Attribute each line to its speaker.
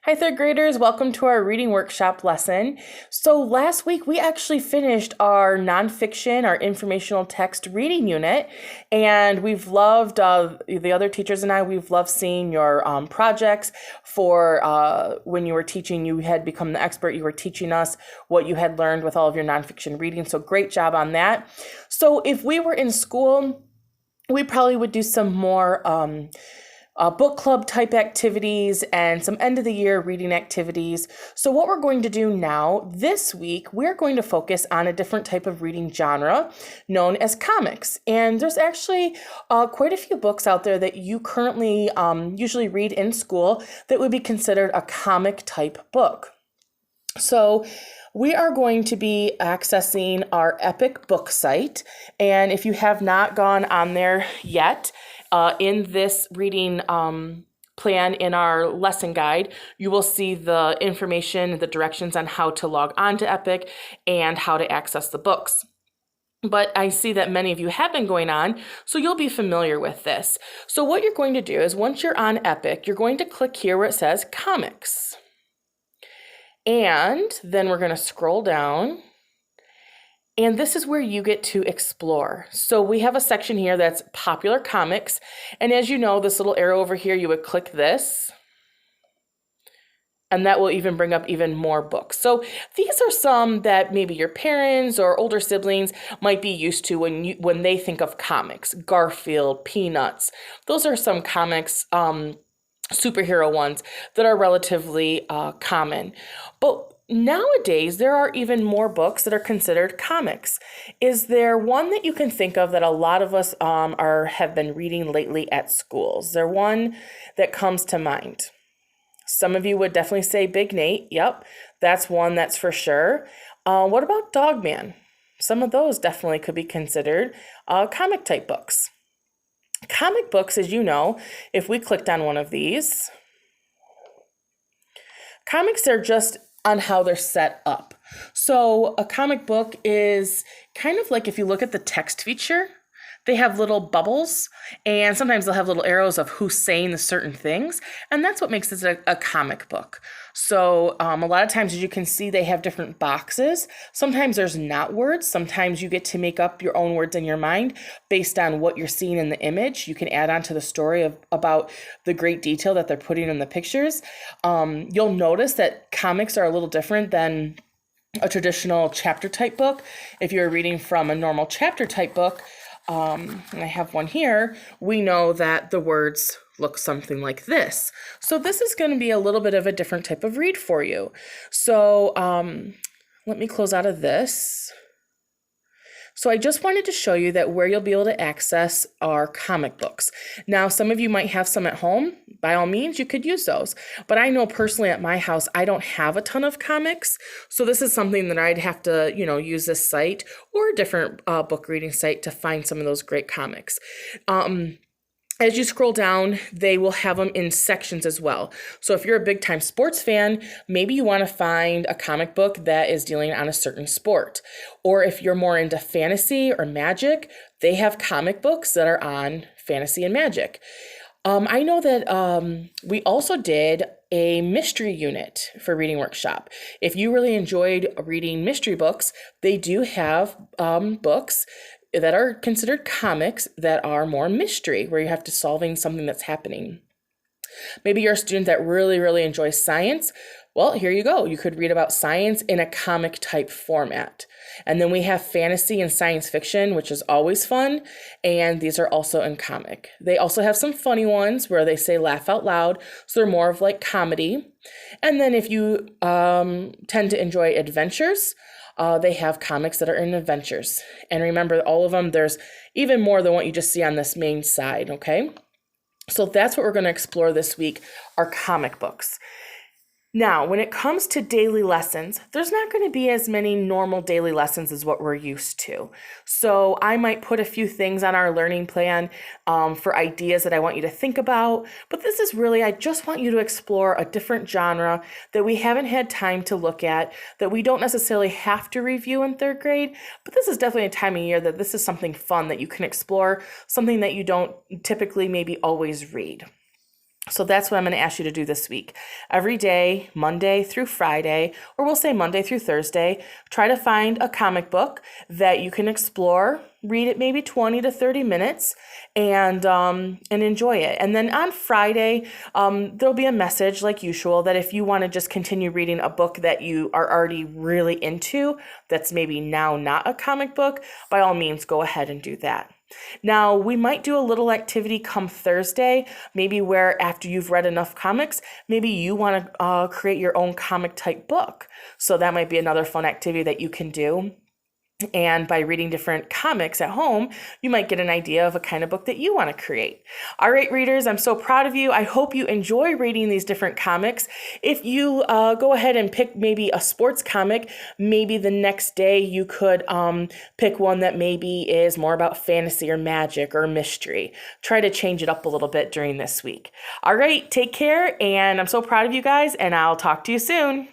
Speaker 1: Hi, third graders. Welcome to our reading workshop lesson. So last week we actually finished our nonfiction, our informational text reading unit, and we've loved, the other teachers and I, we've loved seeing your projects for when you were teaching, you had become the expert, you were teaching us what you had learned with all of your nonfiction reading. So great job on that. So if we were in school, we probably would do some more book club type activities and some end of the year reading activities. So what we're going to do now this week, we're going to focus on a different type of reading genre known as comics. And there's actually quite a few books out there that you currently usually read in school that would be considered a comic type book. So we are going to be accessing our Epic book site. And if you have not gone on there yet, in this reading plan in our lesson guide, you will see the information, the directions on how to log on to Epic and how to access the books. But I see that many of you have been going on, so you'll be familiar with this. So what you're going to do is once you're on Epic, you're going to click here where it says Comics. And then we're going to scroll down. And this is where you get to explore. So we have a section here that's popular comics. And as you know, this little arrow over here, you would click this. And that will even bring up even more books. So these are some that maybe your parents or older siblings might be used to when they think of comics. Garfield, Peanuts. Those are some comics, superhero ones that are relatively common. But nowadays, there are even more books that are considered comics. Is there one that you can think of that a lot of us have been reading lately at schools? Is there one that comes to mind? Some of you would definitely say Big Nate. Yep, that's one that's for sure. What about Dog Man? Some of those definitely could be considered comic type books. Comic books, as you know, if we clicked on one of these, comics are just on how they're set up. So a comic book is kind of like if you look at the text feature, they have little bubbles, and sometimes they'll have little arrows of who's saying the certain things, and that's what makes this a comic book. So a lot of times, as you can see, they have different boxes. Sometimes there's not words. Sometimes you get to make up your own words in your mind based on what you're seeing in the image. You can add on to the story about the great detail that they're putting in the pictures. You'll notice that comics are a little different than a traditional chapter type book. If you're reading from a normal chapter type book, and I have one here, we know that the words look something like this. So this is going to be a little bit of a different type of read for you. So let me close out of this. So I just wanted to show you that where you'll be able to access our comic books. Now, some of you might have some at home. By all means, you could use those. But I know personally at my house, I don't have a ton of comics. So this is something that I'd have to, use this site or a different book reading site to find some of those great comics. As you scroll down, they will have them in sections as well. So if you're a big time sports fan, maybe you want to find a comic book that is dealing on a certain sport. Or if you're more into fantasy or magic, they have comic books that are on fantasy and magic. I know that we also did a mystery unit for Reading Workshop. If you really enjoyed reading mystery books, they do have books that are considered comics that are more mystery, where you have to solving something that's happening. Maybe you're a student that really, really enjoys science. Well, here you go. You could read about science in a comic type format. And then we have fantasy and science fiction, which is always fun. And these are also in comic. They also have some funny ones where they say laugh out loud. So they're more of like comedy. And then if you tend to enjoy adventures, they have comics that are in adventures. And remember, all of them, there's even more than what you just see on this main side, okay? So that's what we're going to explore this week, are comic books. Now, when it comes to daily lessons, there's not going to be as many normal daily lessons as what we're used to. So I might put a few things on our learning plan for ideas that I want you to think about. But this is really, I just want you to explore a different genre that we haven't had time to look at, that we don't necessarily have to review in third grade. But this is definitely a time of year that this is something fun that you can explore, something that you don't typically maybe always read. So that's what I'm going to ask you to do this week. Every day, Monday through Friday, or we'll say Monday through Thursday, try to find a comic book that you can explore, read it maybe 20 to 30 minutes, and enjoy it. And then on Friday, there'll be a message like usual that if you want to just continue reading a book that you are already really into, that's maybe now not a comic book, by all means, go ahead and do that. Now, we might do a little activity come Thursday, maybe where after you've read enough comics, maybe you want to create your own comic type book. So that might be another fun activity that you can do. And by reading different comics at home, you might get an idea of a kind of book that you want to create. All right, readers, I'm so proud of you. I hope you enjoy reading these different comics. If you go ahead and pick maybe a sports comic, maybe the next day you could pick one that maybe is more about fantasy or magic or mystery. Try to change it up a little bit during this week. All right, take care, and I'm so proud of you guys, and I'll talk to you soon.